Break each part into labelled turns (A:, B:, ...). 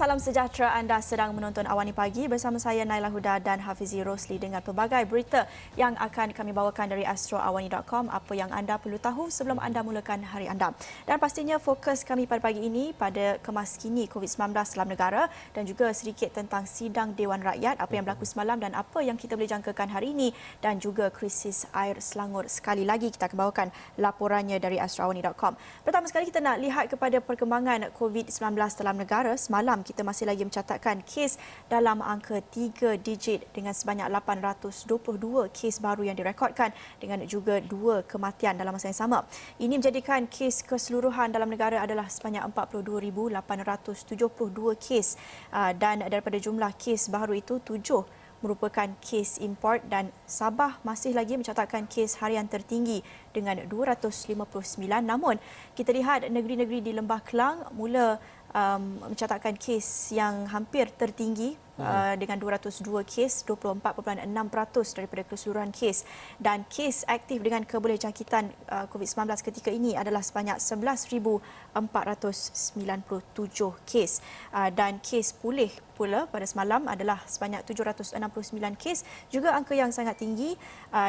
A: salam sejahtera. Anda sedang menonton Awani Pagi bersama saya Naila Huda dan Hafizi Rosli dengan pelbagai berita yang akan kami bawakan dari astroawani.com, apa yang anda perlu tahu sebelum anda mulakan hari anda. Dan pastinya fokus kami pada pagi ini pada kemaskini COVID-19 dalam negara dan juga sedikit tentang sidang Dewan Rakyat, apa yang berlaku semalam dan apa yang kita boleh jangkakan hari ini, dan juga krisis air Selangor. Sekali lagi kita akan bawakan laporannya dari astroawani.com. Pertama sekali kita nak lihat kepada perkembangan COVID-19 dalam negara. Semalam kita masih lagi mencatatkan kes dalam angka 3 digit dengan sebanyak 822 kes baru yang direkodkan dengan juga 2 kematian dalam masa yang sama. Ini menjadikan kes keseluruhan dalam negara adalah sebanyak 42,872 kes dan daripada jumlah kes baru itu 7 merupakan kes import dan Sabah masih lagi mencatatkan kes harian tertinggi dengan 259. Namun kita lihat negeri-negeri di Lembah Kelang mula mencatatkan kes yang hampir tertinggi dengan 202 kes, 24.6% daripada keseluruhan kes, dan kes aktif dengan kebolehjangkitan COVID-19 ketika ini adalah sebanyak 11,497 kes dan kes pulih pula pada semalam adalah sebanyak 769 kes, juga angka yang sangat tinggi,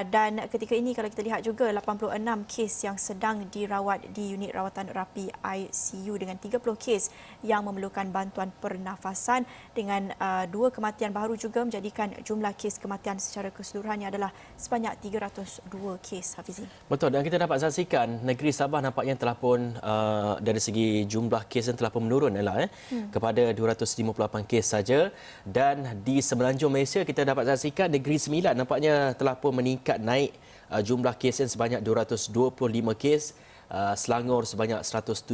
A: dan ketika ini kalau kita lihat juga 86 kes yang sedang dirawat di unit rawatan rapi ICU dengan 30 kes yang memerlukan bantuan pernafasan dengan 2 kematian baru juga menjadikan jumlah kes kematian secara keseluruhannya adalah sebanyak 302 kes, Hafizi.
B: Betul, dan kita dapat saksikan negeri Sabah nampaknya telah pun dari segi jumlah kes yang telah pun menurun kepada 258 kes saja, dan di semenanjung Malaysia kita dapat saksikan Negeri Sembilan nampaknya telah pun meningkat naik jumlah kes yang sebanyak 225 kes. Selangor sebanyak 176,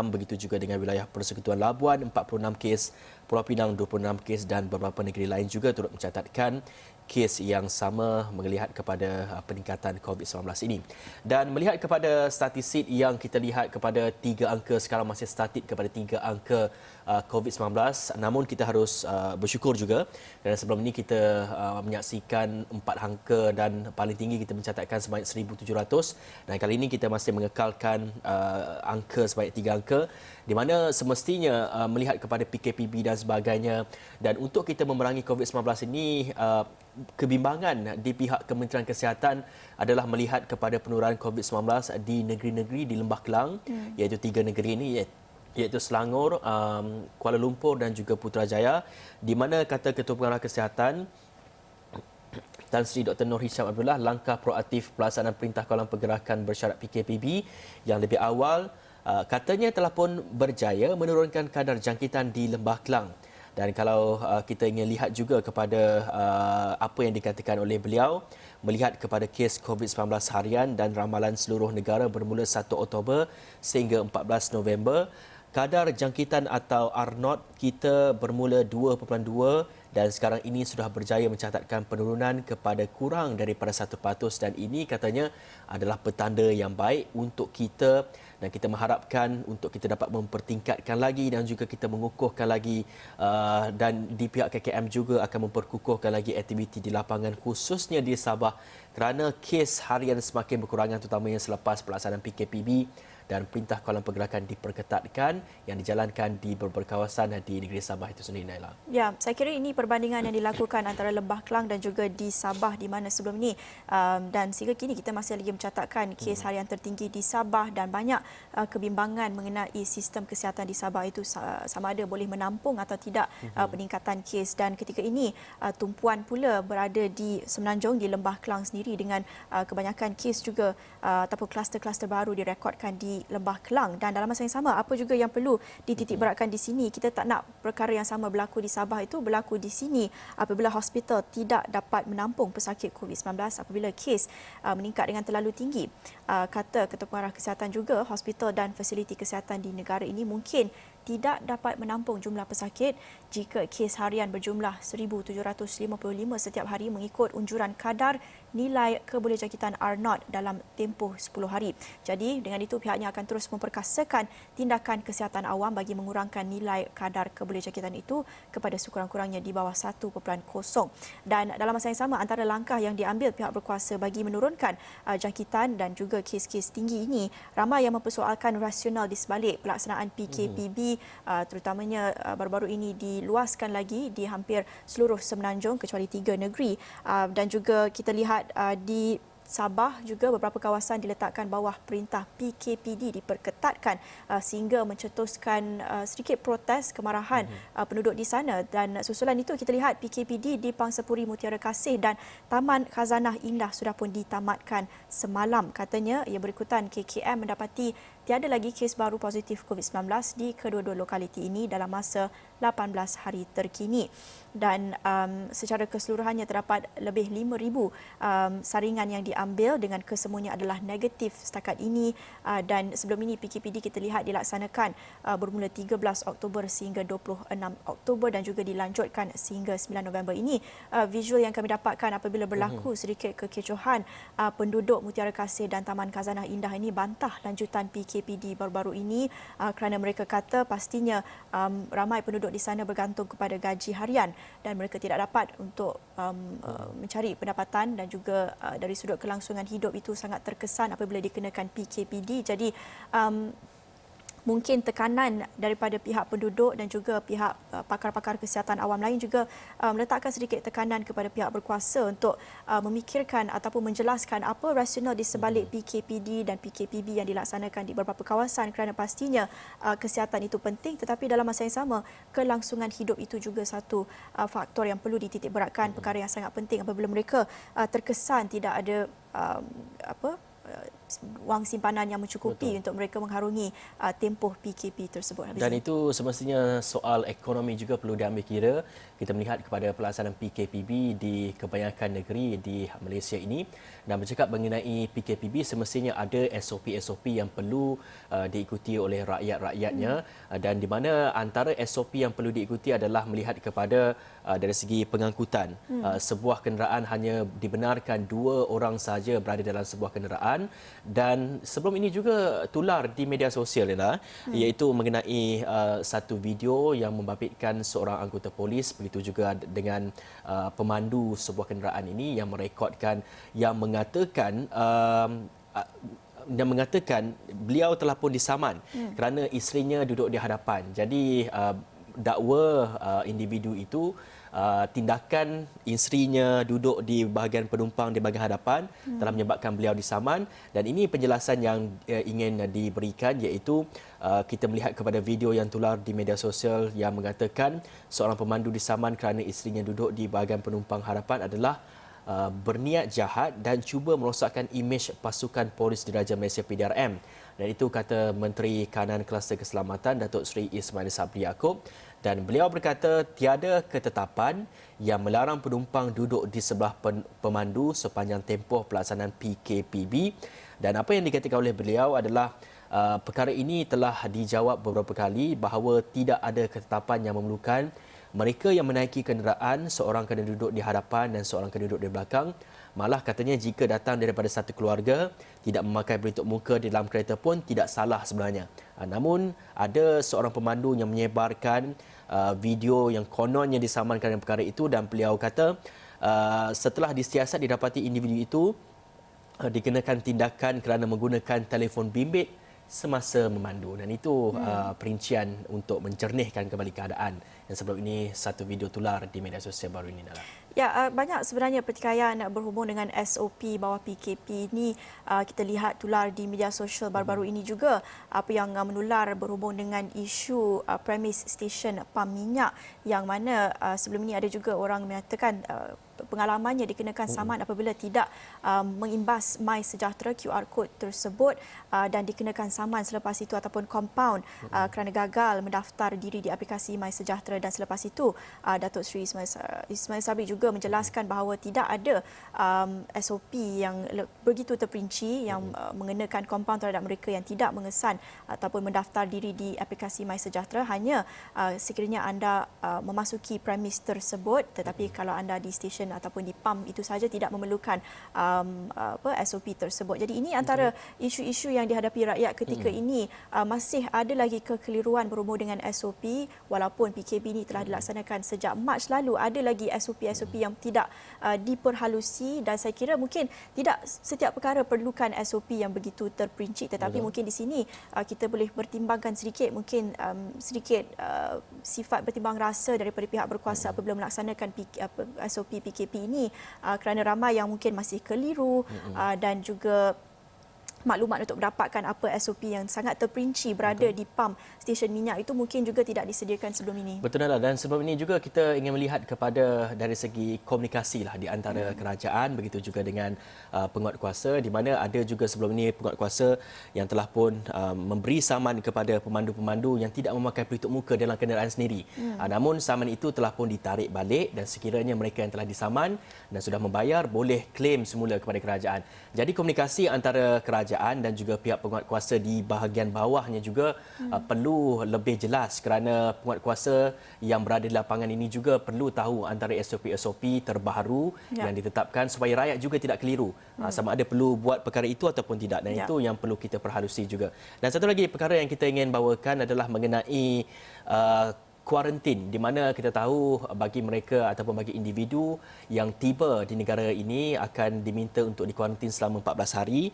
B: begitu juga dengan wilayah Persekutuan Labuan 46 kes, Pulau Pinang 26 kes, dan beberapa negeri lain juga turut mencatatkan kes yang sama melihat kepada peningkatan COVID-19 ini. Dan melihat kepada statistik yang kita lihat kepada 3 angka sekarang masih statik kepada 3 angka COVID-19, namun kita harus bersyukur juga kerana sebelum ini kita menyaksikan 4 angka dan paling tinggi kita mencatatkan sebanyak 1,700, dan kali ini kita masih mengekalkan angka sebanyak 3 angka, di mana semestinya melihat kepada PKPB dan sebagainya, dan untuk kita memerangi COVID-19 ini kebimbangan di pihak Kementerian Kesihatan adalah melihat kepada penurunan COVID-19 di negeri-negeri di Lembah Kelang, iaitu 3 negeri ini, iaitu Selangor, Kuala Lumpur dan juga Putrajaya, di mana kata Ketua Pengarah Kesihatan Tan Sri Dr. Nur Hisham Abdullah, langkah proaktif pelaksanaan Perintah Kawalan Pergerakan Bersyarat PKPB yang lebih awal katanya telah pun berjaya menurunkan kadar jangkitan di Lembah Kelang. Dan kalau kita ingin lihat juga kepada apa yang dikatakan oleh beliau, melihat kepada kes COVID-19 harian dan ramalan seluruh negara bermula 1 Oktober sehingga 14 November, kadar jangkitan atau R0 kita bermula 2.2 dan sekarang ini sudah berjaya mencatatkan penurunan kepada kurang daripada 1%, dan ini katanya adalah petanda yang baik untuk kita, dan kita mengharapkan untuk kita dapat mempertingkatkan lagi dan juga kita mengukuhkan lagi, dan di pihak KKM juga akan memperkukuhkan lagi aktiviti di lapangan khususnya di Sabah kerana kes harian semakin berkurangan, terutamanya selepas pelaksanaan PKPB dan Perintah Kawalan Pergerakan diperketatkan yang dijalankan di beberapa kawasan di negeri Sabah itu sendiri, Naila.
A: Ya, saya kira ini perbandingan yang dilakukan antara Lembah Kelang dan juga di Sabah, di mana sebelum ini dan sehingga kini kita masih lagi mencatatkan kes harian tertinggi di Sabah, dan banyak kebimbangan mengenai sistem kesihatan di Sabah itu sama ada boleh menampung atau tidak peningkatan kes, dan ketika ini tumpuan pula berada di Semenanjung, di Lembah Kelang sendiri, dengan kebanyakan kes juga ataupun kluster-kluster baru direkodkan di Lembah Kelang. Dan dalam masa yang sama, apa juga yang perlu dititikberatkan di sini, kita tak nak perkara yang sama berlaku di Sabah itu berlaku di sini apabila hospital tidak dapat menampung pesakit COVID-19 apabila kes meningkat dengan terlalu tinggi. Kata Ketua Pengarah Kesihatan juga, hospital dan fasiliti kesihatan di negara ini mungkin tidak dapat menampung jumlah pesakit jika kes harian berjumlah 1,755 setiap hari mengikut unjuran kadar nilai kebolehjangkitan R0 dalam tempoh 10 hari. Jadi dengan itu pihaknya akan terus memperkasakan tindakan kesihatan awam bagi mengurangkan nilai kadar kebolehjangkitan itu kepada sekurang-kurangnya di bawah 1.0. Dan dalam masa yang sama, antara langkah yang diambil pihak berkuasa bagi menurunkan jangkitan dan juga kes-kes tinggi ini, ramai yang mempersoalkan rasional di sebalik pelaksanaan PKPB PKP terutamanya baru-baru ini diluaskan lagi di hampir seluruh semenanjung kecuali 3 negeri, dan juga kita lihat di Sabah juga beberapa kawasan diletakkan bawah perintah PKPD diperketatkan sehingga mencetuskan sedikit protes kemarahan penduduk di sana. Dan susulan itu kita lihat PKPD di Pangsapuri Mutiara Kasih dan Taman Khazanah Indah sudah pun ditamatkan semalam. Katanya ia berikutan KKM mendapati tiada lagi kes baru positif COVID-19 di kedua-dua lokaliti ini dalam masa 18 hari terkini. Dan secara keseluruhannya terdapat lebih 5,000 saringan yang diambil dengan kesemuanya adalah negatif setakat ini. Dan sebelum ini PKPD kita lihat dilaksanakan bermula 13 Oktober sehingga 26 Oktober dan juga dilanjutkan sehingga 9 November ini. Visual yang kami dapatkan apabila berlaku sedikit kekecohan, penduduk Mutiara Kasih dan Taman Khazanah Indah ini bantah lanjutan PKPD baru-baru ini kerana mereka kata pastinya ramai penduduk di sana bergantung kepada gaji harian dan mereka tidak dapat untuk mencari pendapatan, dan juga dari sudut kelangsungan hidup itu sangat terkesan apabila dikenakan PKPD. Jadi mungkin tekanan daripada pihak penduduk dan juga pihak pakar-pakar kesihatan awam lain juga meletakkan sedikit tekanan kepada pihak berkuasa untuk memikirkan ataupun menjelaskan apa rasional di sebalik PKPD dan PKPB yang dilaksanakan di beberapa kawasan, kerana pastinya kesihatan itu penting, tetapi dalam masa yang sama kelangsungan hidup itu juga satu faktor yang perlu dititikberatkan, perkara yang sangat penting apabila mereka terkesan tidak ada wang simpanan yang mencukupi untuk mereka mengharungi tempoh PKP tersebut.
B: Dan itu semestinya soal ekonomi juga perlu diambil kira. Kita melihat kepada pelaksanaan PKPB di kebanyakan negeri di Malaysia ini, dan bercakap mengenai PKPB semestinya ada SOP-SOP yang perlu diikuti oleh rakyat-rakyatnya, dan di mana antara SOP yang perlu diikuti adalah melihat kepada dari segi pengangkutan. Sebuah kenderaan hanya dibenarkan 2 orang sahaja berada dalam sebuah kenderaan. Dan sebelum ini juga tular di media sosial iaitu mengenai satu video yang membabitkan seorang anggota polis, begitu juga dengan pemandu sebuah kenderaan ini yang merekodkan yang mengatakan beliau telah pun disaman kerana isterinya duduk di hadapan. Jadi dakwa individu itu tindakan isterinya duduk di bahagian penumpang di bahagian hadapan telah menyebabkan beliau disaman, dan ini penjelasan yang ingin diberikan, iaitu kita melihat kepada video yang tular di media sosial yang mengatakan seorang pemandu disaman kerana isterinya duduk di bahagian penumpang hadapan adalah berniat jahat dan cuba merosakkan imej pasukan polis diraja Malaysia PDRM. Dan itu kata Menteri Kanan Kluster Keselamatan Datuk Seri Ismail Sabri Yaakob, dan beliau berkata tiada ketetapan yang melarang penumpang duduk di sebelah pemandu sepanjang tempoh pelaksanaan PKPB. Dan apa yang dikatakan oleh beliau adalah perkara ini telah dijawab beberapa kali bahawa tidak ada ketetapan yang memerlukan mereka yang menaiki kenderaan, seorang kena duduk di hadapan dan seorang kena duduk di belakang. Malah katanya jika datang daripada satu keluarga, tidak memakai pelitup muka di dalam kereta pun tidak salah sebenarnya. Namun ada seorang pemandu yang menyebarkan video yang kononnya disamankan dengan perkara itu, dan beliau kata setelah disiasat didapati individu itu dikenakan tindakan kerana menggunakan telefon bimbit semasa memandu. Dan itu perincian untuk mencernihkan kembali keadaan yang sebelum ini satu video tular di media sosial baru ini.
A: Ya, banyak sebenarnya pertikaian berhubung dengan SOP bawah PKP ini. Kita lihat tular di media sosial baru-baru ini juga apa yang menular berhubung dengan isu premis stesen pam minyak, yang mana sebelum ini ada juga orang mengatakan pengalamannya dikenakan saman apabila tidak mengimbas MySejahtera QR code tersebut, dan dikenakan saman selepas itu ataupun compound kerana gagal mendaftar diri di aplikasi MySejahtera. Dan selepas itu Datuk Seri Ismail Sabri juga menjelaskan bahawa tidak ada SOP yang begitu terperinci yang mengenakan compound terhadap mereka yang tidak mengesan ataupun mendaftar diri di aplikasi MySejahtera. Hanya sekiranya anda memasuki premis tersebut, tetapi kalau anda di stesen ataupun di pam itu saja tidak memerlukan SOP tersebut. Jadi ini antara isu-isu yang dihadapi rakyat ketika ini. Masih ada lagi kekeliruan berhubung dengan SOP walaupun PKP PKP ini telah dilaksanakan sejak Mac lalu. Ada lagi SOP-SOP yang tidak diperhalusi dan saya kira mungkin tidak setiap perkara perlukan SOP yang begitu terperinci, tetapi mungkin di sini kita boleh bertimbangkan sedikit, mungkin sedikit sifat bertimbang rasa daripada pihak berkuasa apabila melaksanakan SOP PKP ini, kerana ramai yang mungkin masih keliru dan juga maklumat untuk mendapatkan apa SOP yang sangat terperinci berada di pam stesen minyak itu mungkin juga tidak disediakan sebelum ini.
B: Betul lah, dan sebelum ini juga kita ingin melihat kepada dari segi komunikasi lah di antara kerajaan, begitu juga dengan penguatkuasa, di mana ada juga sebelum ini penguatkuasa yang telah pun memberi saman kepada pemandu-pemandu yang tidak memakai pelitup muka dalam kenderaan sendiri. Namun saman itu telah pun ditarik balik dan sekiranya mereka yang telah disaman dan sudah membayar boleh claim semula kepada kerajaan. Jadi komunikasi antara kerajaan dan juga pihak penguatkuasa di bahagian bawahnya juga perlu lebih jelas, kerana penguatkuasa yang berada di lapangan ini juga perlu tahu antara SOP-SOP terbaru yang ditetapkan supaya rakyat juga tidak keliru sama ada perlu buat perkara itu ataupun tidak, dan itu yang perlu kita perhalusi juga. Dan satu lagi perkara yang kita ingin bawakan adalah mengenai kuarantin, di mana kita tahu bagi mereka ataupun bagi individu yang tiba di negara ini akan diminta untuk dikuarantin selama 14 hari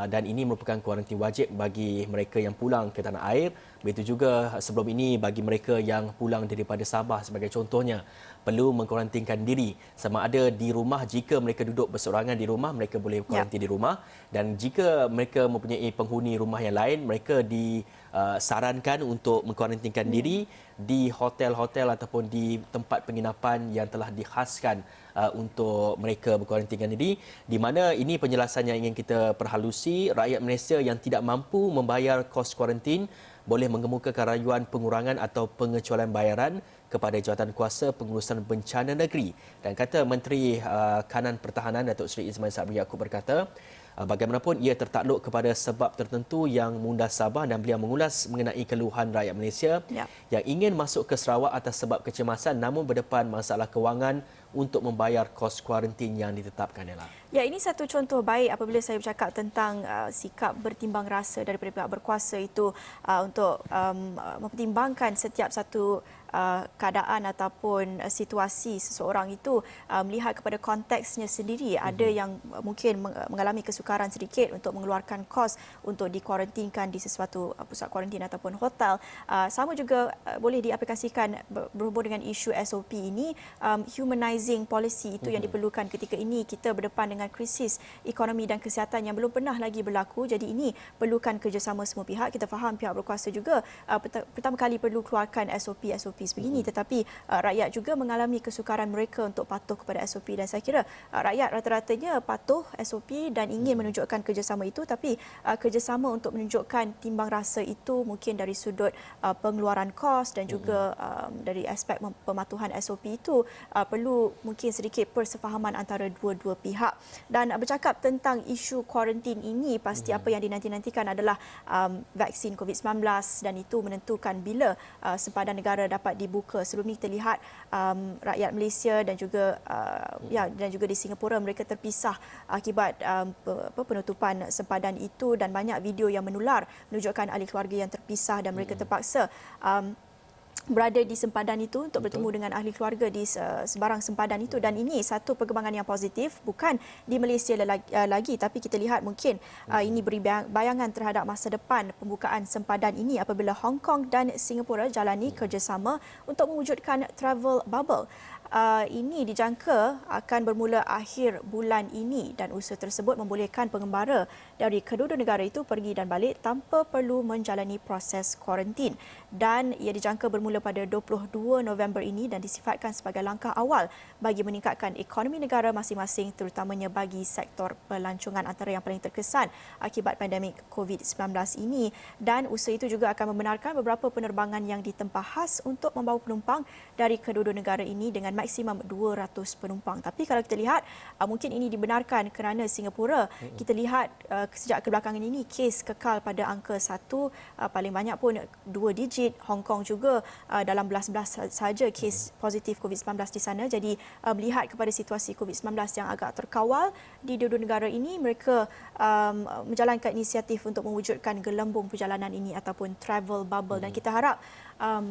B: dan ini merupakan kuarantin wajib bagi mereka yang pulang ke tanah air. Begitu juga sebelum ini bagi mereka yang pulang daripada Sabah sebagai contohnya perlu mengkuarantinkan diri sama ada di rumah. Jika mereka duduk berseorangan di rumah, mereka boleh kuarantin di rumah, dan jika mereka mempunyai penghuni rumah yang lain, mereka disarankan untuk mengkuarantinkan diri di hotel-hotel ataupun di tempat penginapan yang telah dikhaskan untuk mereka berkuarantinkan diri, di mana ini penjelasan yang ingin kita perhalusi. Rakyat Malaysia yang tidak mampu membayar kos kuarantin boleh mengemukakan rayuan pengurangan atau pengecualian bayaran kepada Jawatan Kuasa Pengurusan Bencana Negeri. Dan kata Menteri Kanan Pertahanan Datuk Seri Ismail Sabri Yaakob berkata, bagaimanapun ia tertakluk kepada sebab tertentu yang mengundang Sabah, dan beliau mengulas mengenai keluhan rakyat Malaysia yang ingin masuk ke Sarawak atas sebab kecemasan namun berdepan masalah kewangan untuk membayar kos kuarantin yang ditetapkan.
A: Ya, ini satu contoh baik apabila saya bercakap tentang sikap bertimbang rasa daripada pihak berkuasa itu untuk mempertimbangkan setiap satu keadaan ataupun situasi seseorang itu, melihat kepada konteksnya sendiri. Ada yang mungkin mengalami kesukaran sedikit untuk mengeluarkan kos untuk dikuarantinkan di sesuatu pusat kuarantin ataupun hotel. Sama juga boleh diaplikasikan berhubung dengan isu SOP ini. Humanizing policy itu yang diperlukan ketika ini kita berdepan dengan krisis ekonomi dan kesihatan yang belum pernah lagi berlaku. Jadi ini perlukan kerjasama semua pihak. Kita faham pihak berkuasa juga pertama kali perlu keluarkan SOP sebegini, tetapi rakyat juga mengalami kesukaran mereka untuk patuh kepada SOP, dan saya kira rakyat rata-ratanya patuh SOP dan ingin menunjukkan kerjasama itu, tapi kerjasama untuk menunjukkan timbang rasa itu mungkin dari sudut pengeluaran kos dan juga dari aspek pematuhan SOP itu perlu mungkin sedikit persefahaman antara dua-dua pihak. Dan bercakap tentang isu kuarantin ini, pasti apa yang dinanti-nantikan adalah vaksin COVID-19, dan itu menentukan bila sempadan negara dapat dibuka. Sebelum ini kita lihat rakyat Malaysia dan juga di Singapura mereka terpisah akibat penutupan sempadan itu, dan banyak video yang menular menunjukkan ahli keluarga yang terpisah dan mereka terpaksa berada di sempadan itu untuk bertemu dengan ahli keluarga di sebarang sempadan itu. Dan ini satu perkembangan yang positif, bukan di Malaysia lagi, tapi kita lihat mungkin ini beri bayangan terhadap masa depan pembukaan sempadan ini apabila Hong Kong dan Singapura jalani kerjasama untuk mewujudkan travel bubble. Ini dijangka akan bermula akhir bulan ini, dan usaha tersebut membolehkan pengembara dari kedua-dua negara itu pergi dan balik tanpa perlu menjalani proses kuarantin. Dan ia dijangka bermula pada 22 November ini dan disifatkan sebagai langkah awal bagi meningkatkan ekonomi negara masing-masing, terutamanya bagi sektor pelancongan antara yang paling terkesan akibat pandemik COVID-19 ini. Dan usaha itu juga akan membenarkan beberapa penerbangan yang ditempah khas untuk membawa penumpang dari kedua-dua negara ini dengan maksimum 200 penumpang. Tapi kalau kita lihat, mungkin ini dibenarkan kerana Singapura, kita lihat sejak kebelakangan ini kes kekal pada angka 1, paling banyak pun 2 digit. Hong Kong juga dalam belas-belas saja kes positif COVID-19 di sana. Jadi melihat kepada situasi COVID-19 yang agak terkawal di dua-dua negara ini, mereka menjalankan inisiatif untuk mewujudkan gelembung perjalanan ini ataupun travel bubble, dan kita harap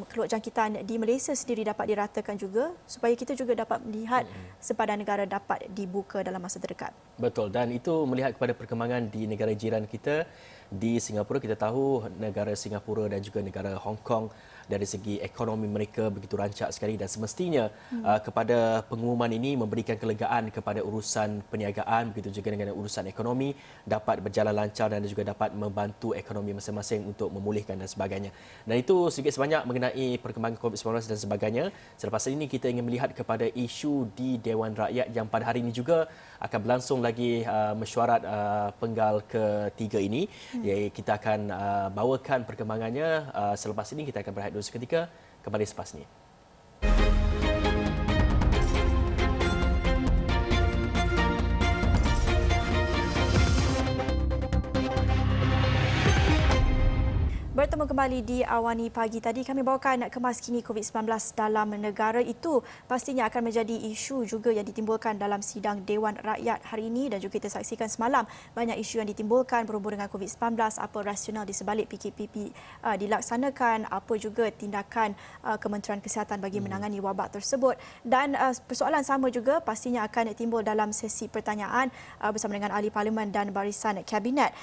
A: keluk jangkitan di Malaysia sendiri dapat diratakan juga supaya kita juga dapat melihat sepadan negara dapat dibuka dalam masa terdekat.
B: Betul, dan itu melihat kepada perkembangan di negara jiran kita. Di Singapura, kita tahu negara Singapura dan juga negara Hong Kong dari segi ekonomi mereka begitu rancak sekali, dan semestinya kepada pengumuman ini memberikan kelegaan kepada urusan perniagaan, begitu juga dengan urusan ekonomi dapat berjalan lancar dan juga dapat membantu ekonomi masing-masing untuk memulihkan dan sebagainya. Dan itu sedikit sebanyak mengenai perkembangan COVID-19 dan sebagainya. Selepas ini kita ingin melihat kepada isu di Dewan Rakyat yang pada hari ini juga akan berlangsung lagi mesyuarat penggal ketiga ini. Kita akan bawakan perkembangannya selepas ini. Kita akan berehat dulu seketika, kembali selepas ini.
A: Bertemu kembali di Awani Pagi. Tadi kami bawakan kemas kini COVID-19 dalam negara. Itu pastinya akan menjadi isu juga yang ditimbulkan dalam sidang Dewan Rakyat hari ini, dan juga kita saksikan semalam banyak isu yang ditimbulkan berhubung dengan COVID-19, apa rasional di sebalik PKPP dilaksanakan, apa juga tindakan Kementerian Kesihatan bagi menangani wabak tersebut, dan persoalan sama juga pastinya akan timbul dalam sesi pertanyaan bersama dengan ahli parlimen dan barisan kabinet.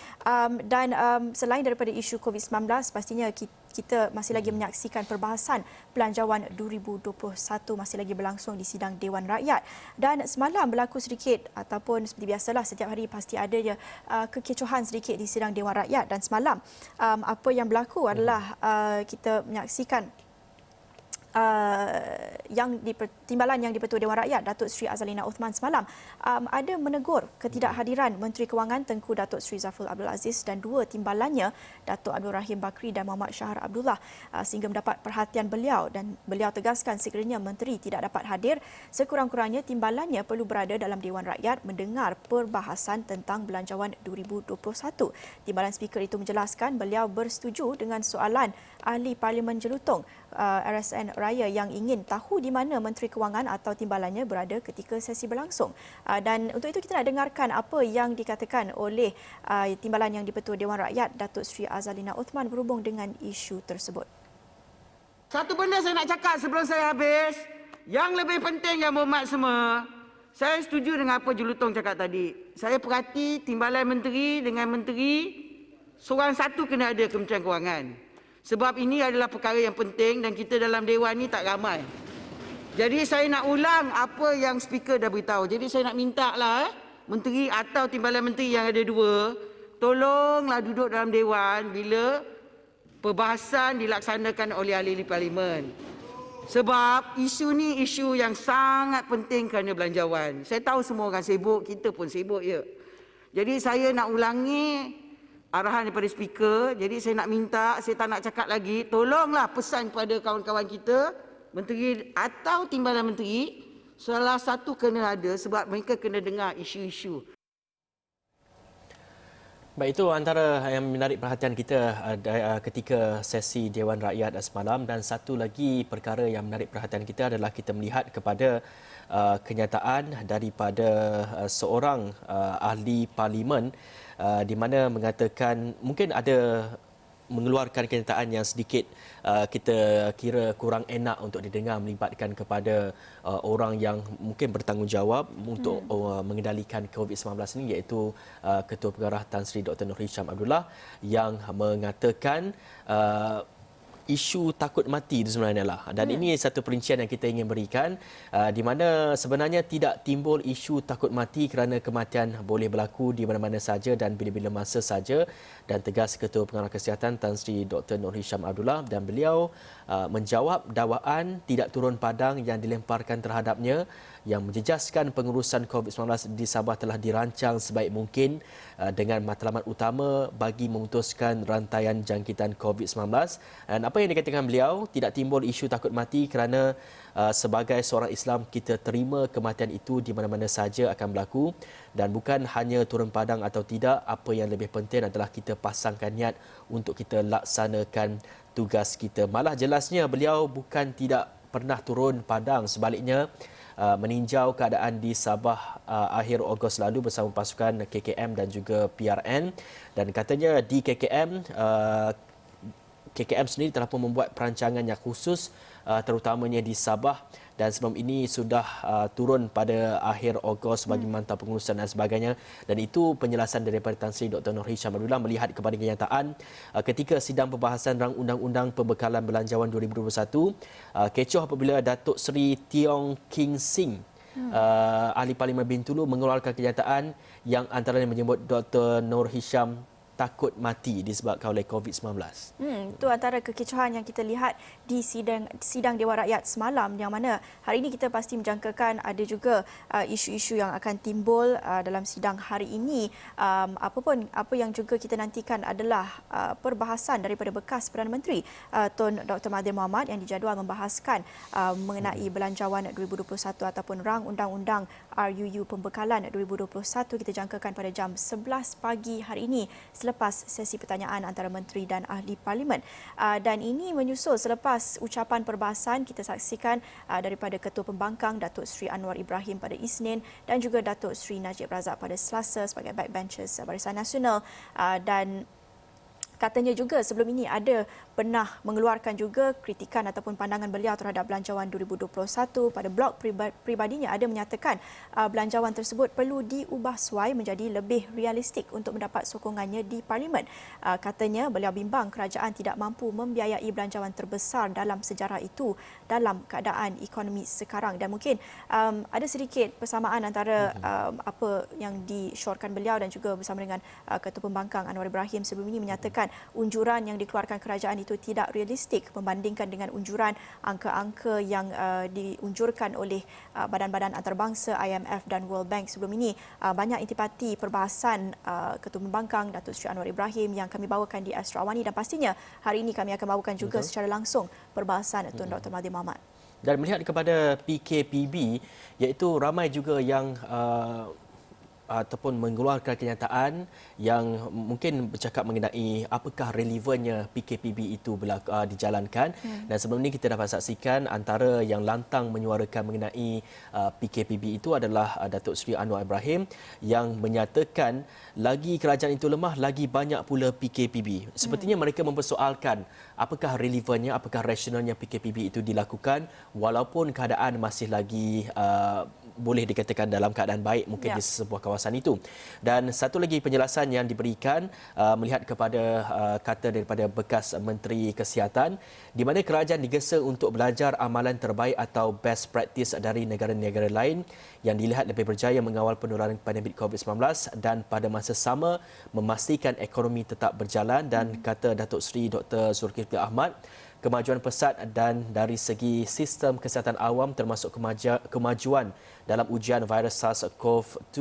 A: Dan selain daripada isu COVID-19, pastinya kita masih lagi menyaksikan perbahasan Belanjawan 2021 masih lagi berlangsung di sidang Dewan Rakyat. Dan semalam berlaku sedikit, ataupun seperti biasalah setiap hari pasti ada kekecohan sedikit di sidang Dewan Rakyat. Dan semalam apa yang berlaku adalah kita menyaksikan timbalan yang di-Pertua Dewan Rakyat Datuk Seri Azalina Othman semalam ada menegur ketidakhadiran Menteri Kewangan Tengku Datuk Seri Zafrul Abdul Aziz dan dua timbalannya Datuk Abdul Rahim Bakri dan Muhammad Shahar Abdullah sehingga mendapat perhatian beliau, dan beliau tegaskan sekiranya menteri tidak dapat hadir, sekurang-kurangnya timbalannya perlu berada dalam Dewan Rakyat mendengar perbahasan tentang Belanjawan 2021. Timbalan speaker itu menjelaskan beliau bersetuju dengan soalan ahli Parlimen Jelutong RSN Raya yang ingin tahu di mana Menteri Kewangan atau timbalannya berada ketika sesi berlangsung. Dan untuk itu kita nak dengarkan apa yang dikatakan oleh timbalan yang di-Pertua Dewan Rakyat Datuk Seri Azalina Othman berhubung dengan isu tersebut.
C: Satu benda saya nak cakap sebelum saya habis, yang lebih penting yang berhormat semua, saya setuju dengan apa Jelutong cakap tadi. Saya perhati timbalan menteri dengan menteri, seorang satu kena ada Kementerian Kewangan. Sebab ini adalah perkara yang penting dan kita dalam Dewan ni tak ramai. Jadi saya nak ulang apa yang speaker dah beritahu. Jadi saya nak minta lah menteri atau timbalan menteri yang ada dua, tolonglah duduk dalam Dewan bila perbahasan dilaksanakan oleh ahli parlimen. Sebab isu ni isu yang sangat penting kerana belanjawan. Saya tahu semua orang sibuk, kita pun sibuk ya. Jadi saya nak ulangi arahan daripada speaker. Jadi saya nak minta, saya tak nak cakap lagi, tolonglah pesan kepada kawan-kawan kita, menteri atau timbalan menteri, salah satu kena ada sebab mereka kena dengar isu-isu.
B: Baik, itu antara yang menarik perhatian kita ketika sesi Dewan Rakyat semalam. Dan satu lagi perkara yang menarik perhatian kita adalah kita melihat kepada kenyataan daripada seorang ahli parlimen di mana mengatakan mungkin ada mengeluarkan kenyataan yang sedikit kita kira kurang enak untuk didengar, melibatkan kepada orang yang mungkin bertanggungjawab untuk mengendalikan COVID-19 ini, iaitu Ketua Pengarah Tan Sri Dr. Nur Hisham Abdullah, yang mengatakan isu takut mati itu sebenarnya lah. Dan ini satu perincian yang kita ingin berikan di mana sebenarnya tidak timbul isu takut mati kerana kematian boleh berlaku di mana-mana saja dan bila-bila masa saja. Dan tegas Ketua Pengarah Kesihatan Tan Sri Dr. Nur Hisham Abdullah, dan beliau menjawab dakwaan tidak turun padang yang dilemparkan terhadapnya yang menjejaskan pengurusan COVID-19 di Sabah telah dirancang sebaik mungkin dengan matlamat utama bagi memutuskan rantaian jangkitan COVID-19. Dan apa yang dikatakan beliau, tidak timbul isu takut mati kerana sebagai seorang Islam kita terima kematian itu di mana-mana saja akan berlaku, dan bukan hanya turun padang atau tidak, apa yang lebih penting adalah kita pasangkan niat untuk kita laksanakan tugas kita. Malah jelasnya beliau bukan tidak pernah turun padang, sebaliknya meninjau keadaan di Sabah akhir Ogos lalu bersama pasukan KKM dan juga PRN, dan katanya di KKM KKM sendiri telah pun membuat perancangan yang khusus terutamanya di Sabah, dan sebelum ini sudah turun pada akhir Ogos bagi mantau pengurusan dan sebagainya, dan itu penjelasan daripada Tan Sri Dr. Nur Hisham Abdullah melihat kepada kenyataan ketika sidang pembahasan rang undang-undang pembekalan belanjawan 2021 kecoh apabila Datuk Seri Tiong King Sing Ahli Parlimen Bintulu mengeluarkan kenyataan yang antaranya menyebut Dr. Nur Hisham takut mati disebabkan oleh COVID-19.
A: Itu antara kekecohan yang kita lihat di sidang Dewan Rakyat semalam, yang mana hari ini kita pasti menjangkakan ada juga isu-isu yang akan timbul dalam sidang hari ini. Apa yang juga kita nantikan adalah perbahasan daripada bekas Perdana Menteri Tun Dr. Mahathir Mohamad yang dijadual membahaskan mengenai belanjawan 2021 ataupun rang undang-undang RUU pembekalan 2021. Kita jangkakan pada jam 11 pagi hari ini selepas sesi pertanyaan antara menteri dan ahli parlimen. Dan ini menyusul selepas ucapan perbahasan kita saksikan daripada Ketua Pembangkang Datuk Seri Anwar Ibrahim pada Isnin dan juga Datuk Seri Najib Razak pada Selasa sebagai backbenchers Barisan Nasional, dan katanya juga sebelum ini ada pernah mengeluarkan juga kritikan ataupun pandangan beliau terhadap belanjawan 2021. Pada blog pribadinya ada menyatakan belanjawan tersebut perlu diubah suai menjadi lebih realistik untuk mendapat sokongannya di Parlimen. Katanya beliau bimbang kerajaan tidak mampu membiayai belanjawan terbesar dalam sejarah itu dalam keadaan ekonomi sekarang, dan mungkin ada sedikit persamaan antara apa yang disyorkan beliau dan juga bersama dengan Ketua Pembangkang Anwar Ibrahim sebelum ini menyatakan unjuran yang dikeluarkan kerajaan itu tidak realistik membandingkan dengan unjuran angka-angka yang diunjurkan oleh badan-badan antarabangsa IMF dan World Bank sebelum ini. Banyak intipati perbahasan Ketua Pembangkang Datuk Seri Anwar Ibrahim yang kami bawakan di Astro Awani, dan pastinya hari ini kami akan bawakan juga secara langsung perbahasan Tun Dr. Mahathir Mohamad.
B: Dan melihat kepada PKPB, iaitu ramai juga yang ataupun mengeluarkan kenyataan yang mungkin bercakap mengenai apakah relevannya PKPB itu dijalankan. Dan sebelum ini kita dapat saksikan antara yang lantang menyuarakan mengenai PKPB itu adalah Datuk Seri Anwar Ibrahim yang menyatakan lagi kerajaan itu lemah, lagi banyak pula PKPB. Sepertinya mereka mempersoalkan apakah relevannya, apakah rasionalnya PKPB itu dilakukan walaupun keadaan masih lagi boleh dikatakan dalam keadaan baik mungkin di sebuah kawasan itu. Dan satu lagi penjelasan yang diberikan melihat kepada kata daripada bekas Menteri Kesihatan, di mana kerajaan digesa untuk belajar amalan terbaik atau best practice dari negara-negara lain yang dilihat lebih berjaya mengawal penularan pandemik COVID-19 dan pada masa sama memastikan ekonomi tetap berjalan. Dan kata Datuk Seri Dr. Zulkifli Ahmad, kemajuan pesat dan dari segi sistem kesihatan awam termasuk kemajuan dalam ujian virus SARS-CoV-2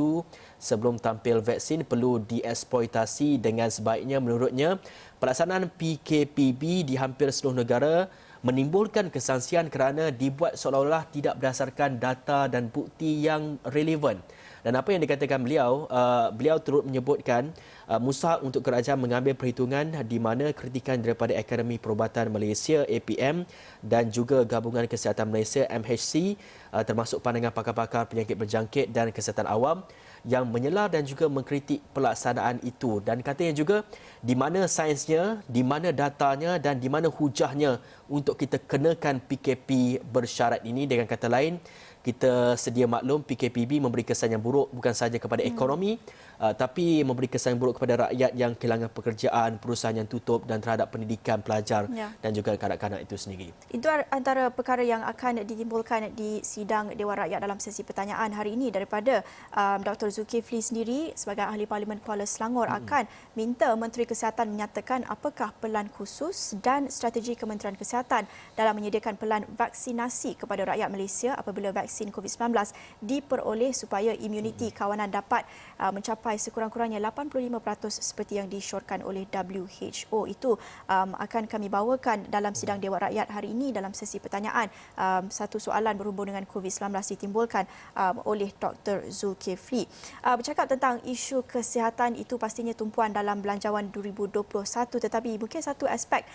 B: sebelum tampil vaksin perlu dieksploitasi dengan sebaiknya. Menurutnya, pelaksanaan PKPB di hampir seluruh negara menimbulkan kesangsian kerana dibuat seolah-olah tidak berdasarkan data dan bukti yang relevan. Dan apa yang dikatakan beliau, beliau turut menyebutkan mustahak untuk kerajaan mengambil perhitungan di mana kritikan daripada Akademi Perubatan Malaysia APM dan juga Gabungan Kesihatan Malaysia MHC termasuk pandangan pakar-pakar penyakit berjangkit dan kesihatan awam yang menyelar dan juga mengkritik pelaksanaan itu. Dan katanya juga di mana sainsnya, di mana datanya dan di mana hujahnya untuk kita kenakan PKP bersyarat ini. Dengan kata lain, kita sedia maklum PKPB memberi kesan yang buruk bukan sahaja kepada ekonomi tapi memberi kesan yang buruk kepada rakyat yang kehilangan pekerjaan, perusahaan yang tutup dan terhadap pendidikan pelajar dan juga kanak-kanak itu sendiri. Itu
A: antara perkara yang akan ditimbulkan di sidang Dewan Rakyat dalam sesi pertanyaan hari ini daripada Dr. Zulkifli sendiri sebagai Ahli Parlimen Kuala Selangor akan minta Menteri Kesihatan menyatakan apakah pelan khusus dan strategi Kementerian Kesihatan dalam menyediakan pelan vaksinasi kepada rakyat Malaysia apabila vaksin COVID-19 diperoleh supaya imuniti kawanan dapat mencapai sekurang-kurangnya 85% seperti yang disyorkan oleh WHO. Itu akan kami bawakan dalam sidang Dewan Rakyat hari ini dalam sesi pertanyaan. Satu soalan berhubung dengan COVID-19 ditimbulkan oleh Dr. Zulkifli. Bercakap tentang isu kesihatan itu pastinya tumpuan dalam belanjawan 2021, tetapi mungkin satu aspek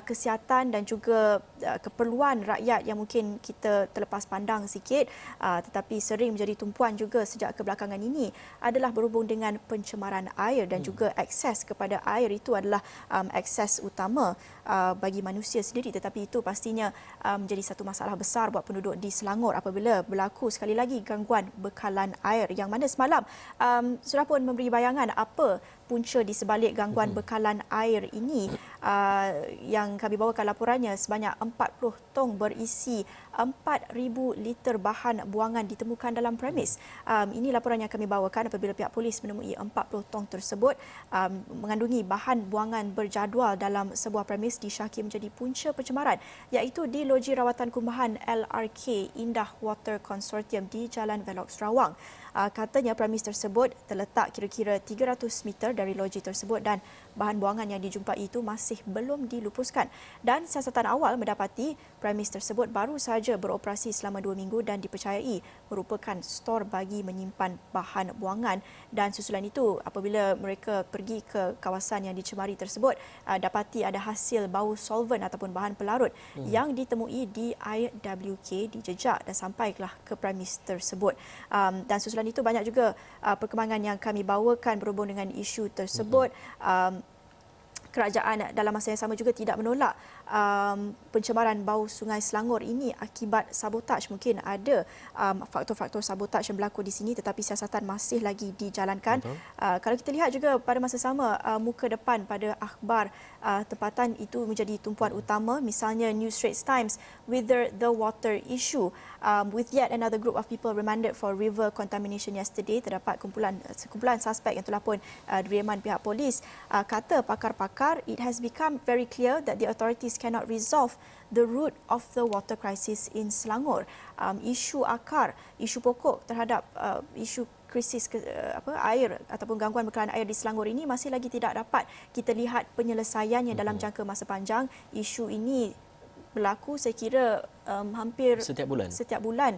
A: kesihatan dan juga keperluan rakyat yang mungkin kita terlepas pandang sikit tetapi sering menjadi tumpuan juga sejak kebelakangan ini adalah berhubung dengan dengan pencemaran air dan juga akses kepada air itu adalah akses utama bagi manusia sendiri, tetapi itu pastinya menjadi satu masalah besar buat penduduk di Selangor apabila berlaku sekali lagi gangguan bekalan air, yang mana semalam sudah pun memberi bayangan apa punca di sebalik gangguan bekalan air ini. Yang kami bawakan laporannya, sebanyak 40 tong berisi 4,000 liter bahan buangan ditemukan dalam premis. Ini laporan yang kami bawakan apabila pihak polis menemui 40 tong tersebut mengandungi bahan buangan berjadual dalam sebuah premis di Syaki menjadi punca pencemaran, iaitu di Loji Rawatan Kumbahan LRK Indah Water Consortium di Jalan Velok Sarawang. Katanya premis tersebut terletak kira-kira 300 meter dari loji tersebut dan bahan buangan yang dijumpai itu masih belum dilupuskan. Dan siasatan awal mendapati premis tersebut baru sahaja beroperasi selama 2 minggu dan dipercayai merupakan stor bagi menyimpan bahan buangan. Dan susulan itu, apabila mereka pergi ke kawasan yang dicemari tersebut, dapati ada hasil bau solvent ataupun bahan pelarut yang ditemui di air WK dijejak dan sampailah ke premis tersebut. Dan susulan itu banyak juga perkembangan yang kami bawakan berhubung dengan isu tersebut. Kerajaan dalam masa yang sama juga tidak menolak pencemaran bau Sungai Selangor ini akibat sabotaj. Mungkin ada faktor-faktor sabotaj yang berlaku di sini, tetapi siasatan masih lagi dijalankan. Kalau kita lihat juga pada masa sama, muka depan pada akhbar tempatan itu menjadi tumpuan utama. Misalnya New Straits Times, Wither the Water Issue, with yet another group of people remanded for river contamination yesterday. Terdapat sekumpulan suspek yang telah pun direman pihak polis. Kata pakar-pakar, it has become very clear that the authorities cannot resolve the root of the water crisis in Selangor. Isu akar, isu pokok terhadap isu krisis air ataupun gangguan bekalan air di Selangor ini masih lagi tidak dapat kita lihat penyelesaiannya dalam jangka masa panjang. Isu ini berlaku saya kira hampir
B: setiap bulan.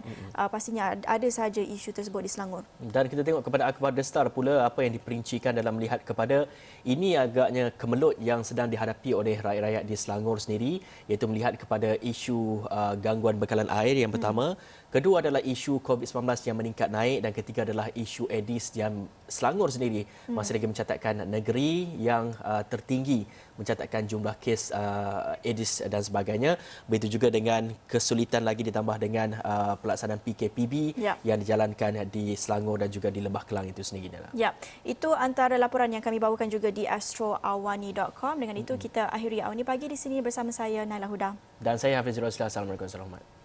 A: Pastinya ada sahaja isu tersebut di Selangor.
B: Dan kita tengok kepada akhbar The Star pula apa yang diperincikan dalam melihat kepada ini agaknya kemelut yang sedang dihadapi oleh rakyat-rakyat di Selangor sendiri, iaitu melihat kepada isu gangguan bekalan air yang pertama, kedua adalah isu COVID-19 yang meningkat naik, dan ketiga adalah isu Aedes yang Selangor sendiri masih lagi mencatatkan negeri yang tertinggi mencatatkan jumlah kes Aedes dan sebagainya. Begitu juga dengan kesulitan lagi ditambah dengan pelaksanaan PKPB yang dijalankan di Selangor dan juga di Lembah Kelang itu sendiri.
A: Ya, itu antara laporan yang kami bawakan juga di astroawani.com. Dengan itu kita akhiri awal ini pagi di sini bersama saya Naila Huda
B: dan saya Hafiz Roslan. Assalamualaikum warahmatullahi wabarakatuh.